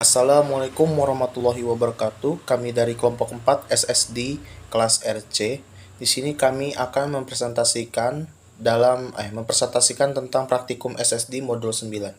Assalamualaikum warahmatullahi wabarakatuh. Kami dari kelompok 4 SSD kelas RC. Di sini kami akan mempresentasikan tentang praktikum SSD modul 9.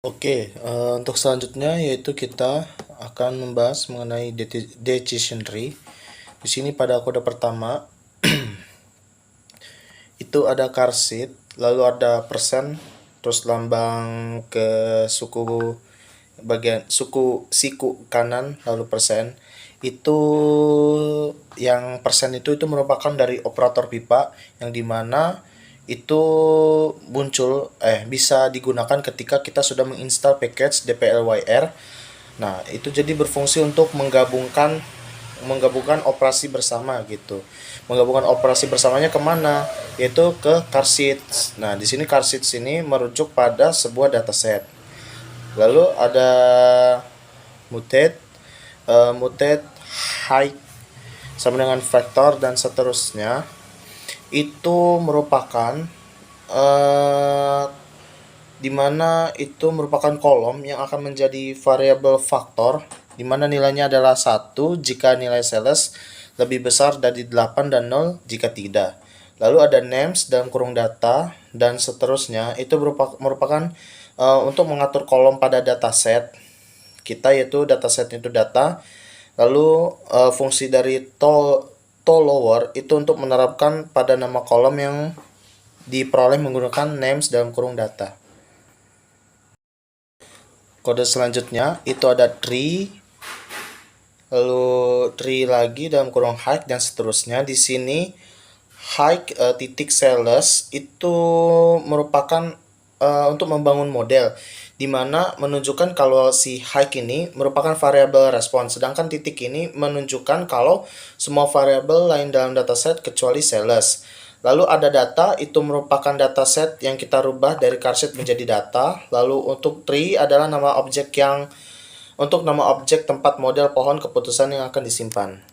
Oke, untuk selanjutnya yaitu kita akan membahas mengenai decision tree. Di sini pada kode pertama itu ada car seat, lalu ada persen, terus lambang ke siku kanan, lalu persen. Itu yang persen itu merupakan dari operator pipa yang dimana itu bisa digunakan ketika kita sudah menginstal package dplwyr. Nah, itu jadi berfungsi untuk menggabungkan operasi bersama gitu. Menggabungkan operasi bersamanya kemana? Yaitu ke car sheets. Nah, di sini car sheets ini merujuk pada sebuah dataset. Lalu ada mutate, mutate, height, sama dengan vektor dan seterusnya. Itu merupakan dimana itu merupakan kolom yang akan menjadi variabel faktor, dimana nilainya adalah 1 jika nilai sales lebih besar dari 8 dan 0 jika tidak. Lalu ada names dalam kurung data dan seterusnya. Itu merupakan untuk mengatur kolom pada dataset kita, yaitu dataset itu data. Lalu fungsi dari to lower itu untuk menerapkan pada nama kolom yang diperoleh menggunakan names dalam kurung data. Kode selanjutnya itu ada tree, lalu tree lagi dalam kurung height dan seterusnya. Di sini height titik sales itu merupakan untuk membangun model, di mana menunjukkan kalau si height ini merupakan variabel respons, sedangkan titik ini menunjukkan kalau semua variabel lain dalam dataset kecuali sales. Lalu ada data, itu merupakan dataset yang kita rubah dari carset menjadi data. Lalu untuk tree adalah nama objek tempat model pohon keputusan yang akan disimpan.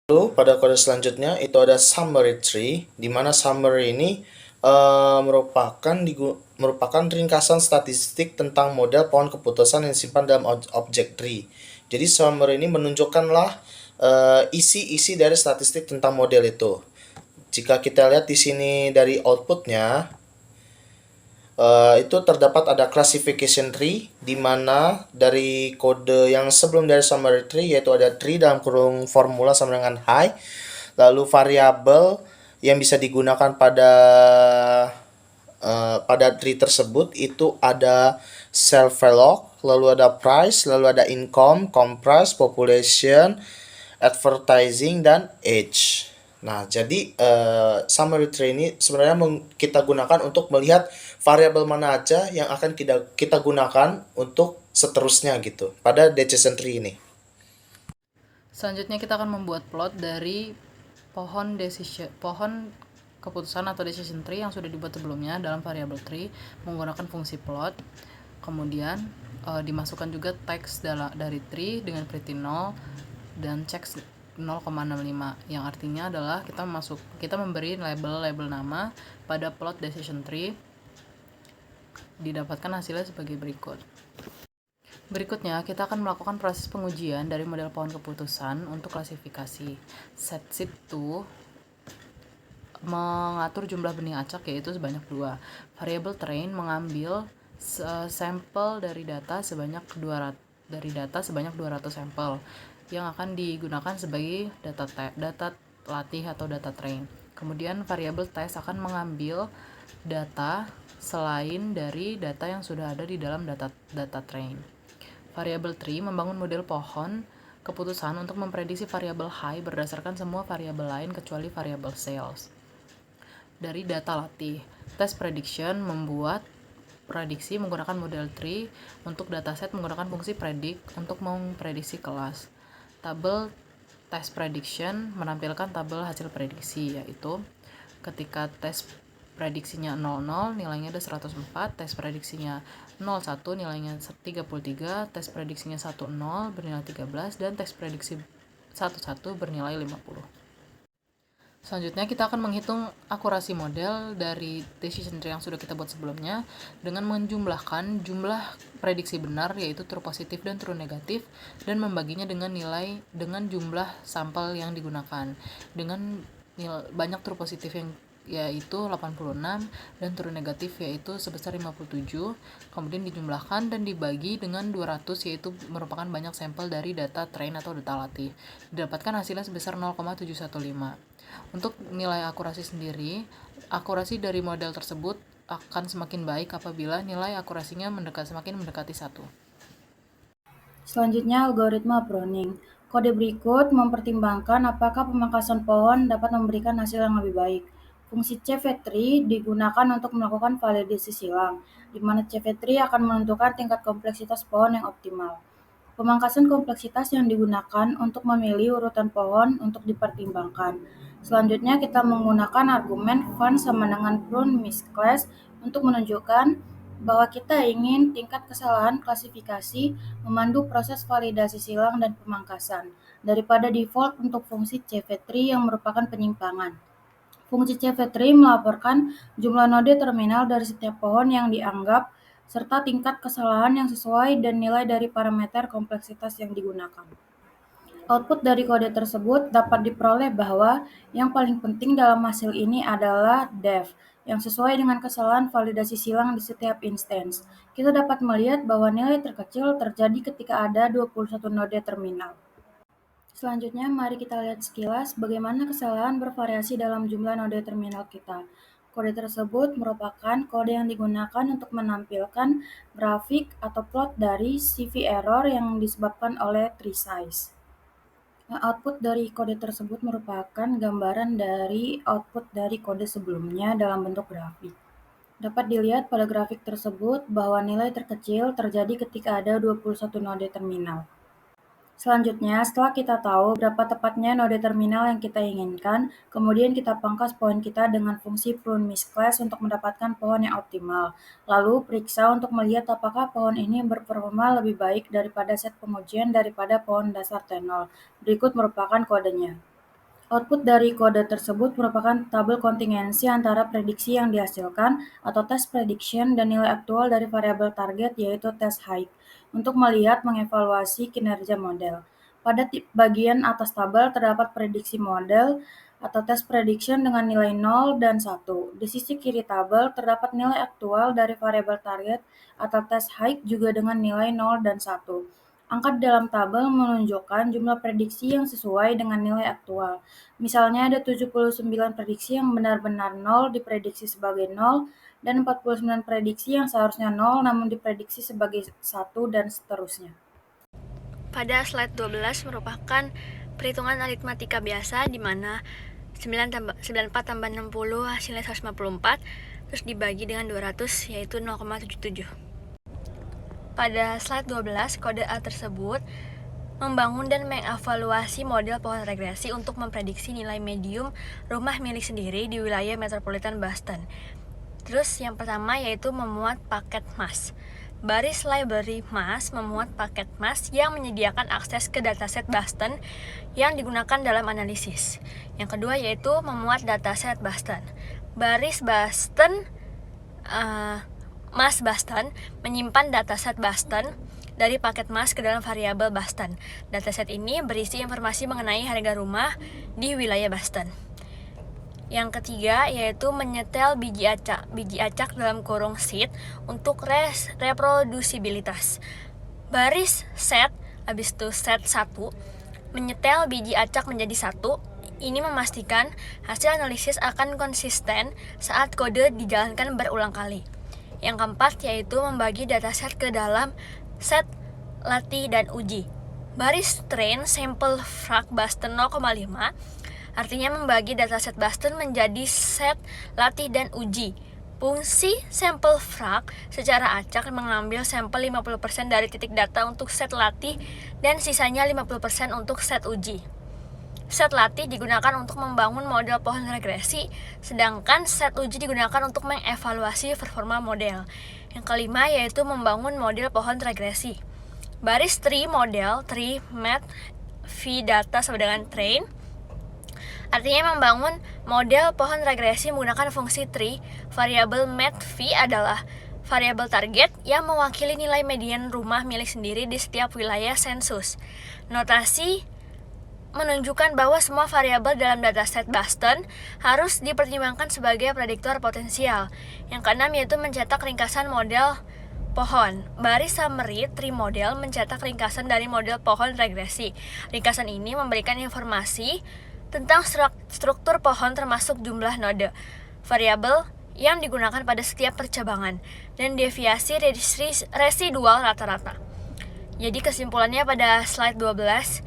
Lalu pada kode selanjutnya itu ada summary tree, di mana summary ini merupakan ringkasan statistik tentang model pohon keputusan yang disimpan dalam objek tree. Jadi summary ini menunjukkanlah isi-isi dari statistik tentang model itu. Jika kita lihat di sini dari outputnya, itu terdapat ada classification tree, di mana dari kode yang sebelum dari summary tree yaitu ada tree dalam kurung formula sama dengan high. Lalu variabel yang bisa digunakan pada tree tersebut itu ada self veloc, lalu ada price, lalu ada income, comprise, population, advertising, dan age. Nah, jadi summary tree ini sebenarnya kita gunakan untuk melihat variabel mana aja yang akan kita gunakan untuk seterusnya gitu pada decision tree ini. Selanjutnya kita akan membuat plot dari pohon keputusan atau decision tree yang sudah dibuat sebelumnya dalam variabel tree menggunakan fungsi plot. Kemudian dimasukkan juga teks dari tree dengan pretty 0 dan checks 0,65, yang artinya adalah kita memberi label nama pada plot decision tree. Didapatkan hasilnya sebagai berikut. Berikutnya, kita akan melakukan proses pengujian dari model pohon keputusan untuk klasifikasi. Set-sheet2 mengatur jumlah benih acak, yaitu sebanyak 2. Variabel train mengambil sampel dari data sebanyak 200 sampel yang akan digunakan sebagai data latih atau data train. Kemudian variabel test akan mengambil data selain dari data yang sudah ada di dalam data train. Variabel tree membangun model pohon keputusan untuk memprediksi variabel high berdasarkan semua variabel lain kecuali variabel sales. Dari data latih, test prediction membuat prediksi menggunakan model tree. Untuk dataset menggunakan fungsi predict untuk memprediksi kelas. Tabel test prediction menampilkan tabel hasil prediksi, yaitu ketika tes prediksinya 00 nilainya ada 104, tes prediksinya 01 nilainya 33, tes prediksinya 10 bernilai 13, dan tes prediksi 11 bernilai 50. Selanjutnya kita akan menghitung akurasi model dari decision tree yang sudah kita buat sebelumnya dengan menjumlahkan jumlah prediksi benar, yaitu true positif dan true negatif, dan membaginya dengan jumlah sampel yang digunakan dengan banyak true positif yang yaitu 86 dan true negatif yaitu sebesar 57, kemudian dijumlahkan dan dibagi dengan 200, yaitu merupakan banyak sampel dari data train atau data latih. Didapatkan hasilnya sebesar 0,715. Untuk nilai akurasi sendiri, akurasi dari model tersebut akan semakin baik apabila nilai akurasinya semakin mendekati 1. Selanjutnya, algoritma pruning. Kode berikut mempertimbangkan apakah pemangkasan pohon dapat memberikan hasil yang lebih baik. Fungsi CV-tree digunakan untuk melakukan validasi silang, di mana CV-tree akan menentukan tingkat kompleksitas pohon yang optimal. Pemangkasan kompleksitas yang digunakan untuk memilih urutan pohon untuk dipertimbangkan. Selanjutnya, kita menggunakan argumen fun sama dengan prune misclass untuk menunjukkan bahwa kita ingin tingkat kesalahan klasifikasi memandu proses validasi silang dan pemangkasan, daripada default untuk fungsi CV-tree yang merupakan penyimpangan. Fungsi CV-tree melaporkan jumlah node terminal dari setiap pohon yang dianggap, serta tingkat kesalahan yang sesuai dan nilai dari parameter kompleksitas yang digunakan. Output dari kode tersebut dapat diperoleh bahwa yang paling penting dalam hasil ini adalah def, yang sesuai dengan kesalahan validasi silang di setiap instance. Kita dapat melihat bahwa nilai terkecil terjadi ketika ada 21 node terminal. Selanjutnya, mari kita lihat sekilas bagaimana kesalahan bervariasi dalam jumlah node terminal kita. Kode tersebut merupakan kode yang digunakan untuk menampilkan grafik atau plot dari CV error yang disebabkan oleh tree size. Output dari kode tersebut merupakan gambaran dari output dari kode sebelumnya dalam bentuk grafik. Dapat dilihat pada grafik tersebut bahwa nilai terkecil terjadi ketika ada 21 node terminal. Selanjutnya, setelah kita tahu berapa tepatnya node terminal yang kita inginkan, kemudian kita pangkas pohon kita dengan fungsi prune misclass untuk mendapatkan pohon yang optimal. Lalu, periksa untuk melihat apakah pohon ini berperforma lebih baik daripada set pengujian daripada pohon dasar T0. Berikut merupakan kodenya. Output dari kode tersebut merupakan tabel kontingensi antara prediksi yang dihasilkan atau test prediction dan nilai aktual dari variabel target, yaitu test height, untuk mengevaluasi kinerja model. Pada bagian atas tabel terdapat prediksi model atau test prediction dengan nilai 0 dan 1. Di sisi kiri tabel terdapat nilai aktual dari variabel target atau test height juga dengan nilai 0 dan 1. Angka di dalam tabel menunjukkan jumlah prediksi yang sesuai dengan nilai aktual. Misalnya ada 79 prediksi yang benar-benar 0 diprediksi sebagai 0, dan 49 prediksi yang seharusnya 0 namun diprediksi sebagai 1, dan seterusnya. Pada slide 12 merupakan perhitungan aritmatika biasa di mana 94 tambah 60 hasilnya 154, terus dibagi dengan 200 yaitu 0,77. Pada slide 12, kode A tersebut membangun dan mengevaluasi model pohon regresi untuk memprediksi nilai medium rumah milik sendiri di wilayah metropolitan Boston. Terus yang pertama yaitu memuat paket MAS. Baris library MAS memuat paket MAS yang menyediakan akses ke dataset Boston yang digunakan dalam analisis. Yang kedua yaitu memuat dataset Boston. Baris Boston MAS Boston menyimpan dataset Boston dari paket MAS ke dalam variabel Boston. Dataset ini berisi informasi mengenai harga rumah di wilayah Boston. Yang ketiga yaitu menyetel biji acak dalam kurung seed untuk reprodusibilitas. Baris set, habis itu set 1, menyetel biji acak menjadi 1. Ini memastikan hasil analisis akan konsisten saat kode dijalankan berulang kali. Yang keempat yaitu membagi dataset ke dalam set latih dan uji. Baris train sample frag Boston 0,5 artinya membagi dataset Boston menjadi set latih dan uji. Fungsi sampel frag secara acak mengambil sampel 50% dari titik data untuk set latih dan sisanya 50% untuk set uji. Set latih digunakan untuk membangun model pohon regresi, sedangkan set uji digunakan untuk mengevaluasi performa model. Yang kelima yaitu membangun model pohon regresi. Baris tree model, tree, math, v data sama dengan train, Artinya membangun model pohon regresi menggunakan fungsi tree. Variabel MATV adalah variabel target yang mewakili nilai median rumah milik sendiri di setiap wilayah sensus. Notasi menunjukkan bahwa semua variabel dalam dataset Boston harus dipertimbangkan sebagai prediktor potensial. Yang keenam yaitu mencetak ringkasan model pohon. Baris summary tree model mencetak ringkasan dari model pohon regresi. Ringkasan ini memberikan informasi tentang struktur pohon termasuk jumlah node, variabel yang digunakan pada setiap percabangan, dan deviasi residual rata-rata. Jadi kesimpulannya pada slide 12,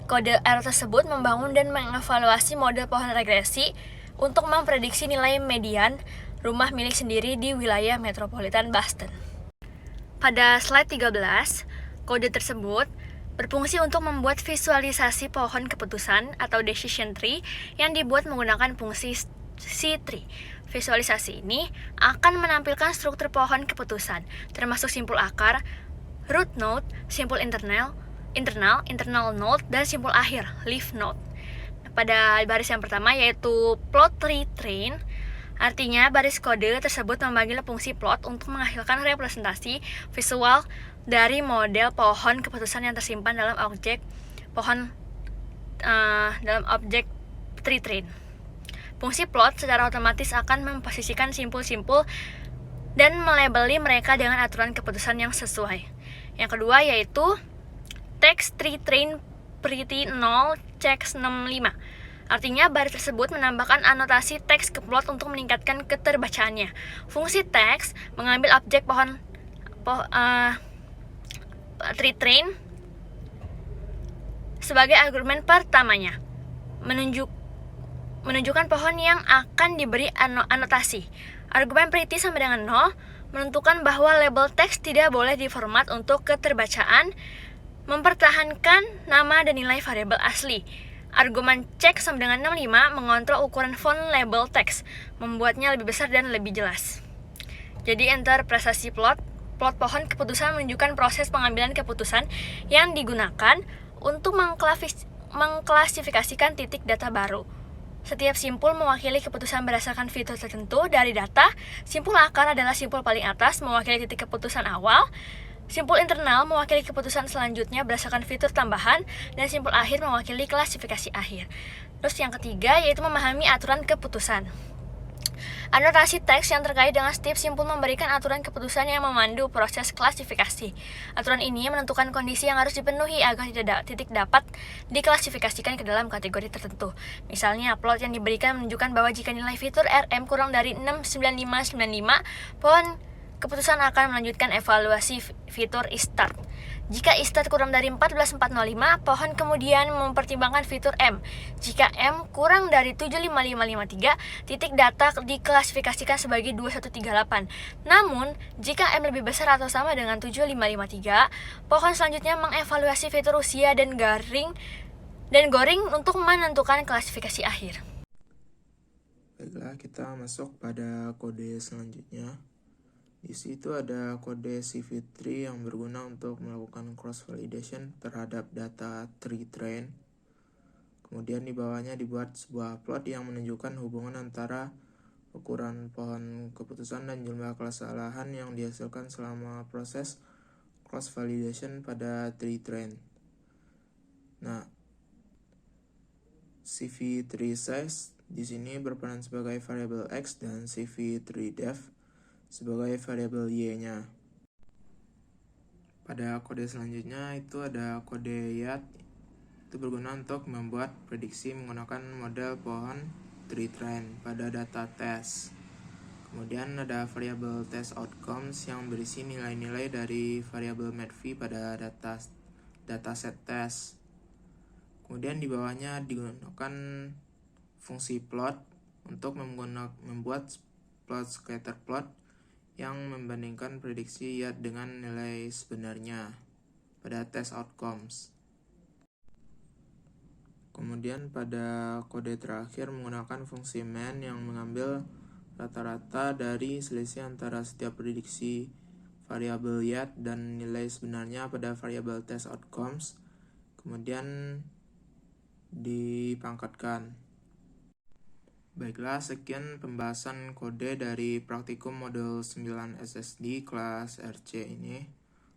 kode R tersebut membangun dan mengevaluasi model pohon regresi untuk memprediksi nilai median rumah milik sendiri di wilayah metropolitan Boston. Pada slide 13, kode tersebut berfungsi untuk membuat visualisasi pohon keputusan atau decision tree yang dibuat menggunakan fungsi C-tree. Visualisasi ini akan menampilkan struktur pohon keputusan, termasuk simpul akar, root node, simpul internal node, dan simpul akhir, leaf node. Pada baris yang pertama yaitu plot tree train, artinya baris kode tersebut memanggil fungsi plot untuk menghasilkan representasi visual dari model pohon keputusan yang tersimpan dalam objek tree train. Fungsi plot secara otomatis akan memposisikan simpul-simpul dan melabeli mereka dengan aturan keputusan yang sesuai. Yang kedua yaitu text tree train pretty 0 check 65. Artinya baris tersebut menambahkan anotasi teks ke plot untuk meningkatkan keterbacaannya. Fungsi teks mengambil objek tree train sebagai argumen pertamanya, menunjukkan pohon yang akan diberi anotasi. Argumen pretty sama dengan 0 menentukan bahwa label teks tidak boleh diformat untuk keterbacaan, mempertahankan nama dan nilai variabel asli. Argumen check sama dengan 65 mengontrol ukuran font label teks, membuatnya lebih besar dan lebih jelas. Jadi interpretasi plot pohon keputusan menunjukkan proses pengambilan keputusan yang digunakan untuk mengklasifikasikan titik data baru. Setiap simpul mewakili keputusan berdasarkan fitur tertentu dari data. Simpul akar adalah simpul paling atas mewakili titik keputusan awal. Simpul internal mewakili keputusan selanjutnya berdasarkan fitur tambahan, dan simpul akhir mewakili klasifikasi akhir. Terus yang ketiga yaitu memahami aturan keputusan. Anotasi teks yang terkait dengan setiap simpul memberikan aturan keputusan yang memandu proses klasifikasi. Aturan ini menentukan kondisi yang harus dipenuhi agar titik dapat diklasifikasikan ke dalam kategori tertentu. Misalnya, plot yang diberikan menunjukkan bahwa jika nilai fitur RM kurang dari 69595, pohon keputusan akan melanjutkan evaluasi fitur isTart. Jika isTart kurang dari 14405, pohon kemudian mempertimbangkan fitur M. Jika M kurang dari 75553, titik data diklasifikasikan sebagai 2138. Namun, jika M lebih besar atau sama dengan 7553, pohon selanjutnya mengevaluasi fitur usia dan goring untuk menentukan klasifikasi akhir. Baiklah, kita masuk pada kode selanjutnya. Di situ ada kode CV3 yang berguna untuk melakukan cross validation terhadap data tree train. Kemudian di bawahnya dibuat sebuah plot yang menunjukkan hubungan antara ukuran pohon keputusan dan jumlah kesalahan yang dihasilkan selama proses cross validation pada tree train. Nah, CV3 size di sini berperan sebagai variabel X dan CV3 depth sebagai variabel Y-nya. Pada kode selanjutnya itu ada kode YAT. Itu berguna untuk membuat prediksi menggunakan model pohon tree train pada data test. Kemudian ada variabel test outcomes yang berisi nilai-nilai dari variabel MATV pada dataset test. Kemudian di bawahnya digunakan fungsi plot untuk membuat plot scatter plot yang membandingkan prediksi YAT dengan nilai sebenarnya pada test outcomes. Kemudian pada kode terakhir menggunakan fungsi main yang mengambil rata-rata dari selisih antara setiap prediksi variabel YAT dan nilai sebenarnya pada variabel test outcomes, kemudian dipangkatkan. Baiklah, sekian pembahasan kode dari praktikum modul 9 SSD kelas RC ini.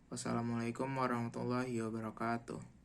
Wassalamualaikum warahmatullahi wabarakatuh.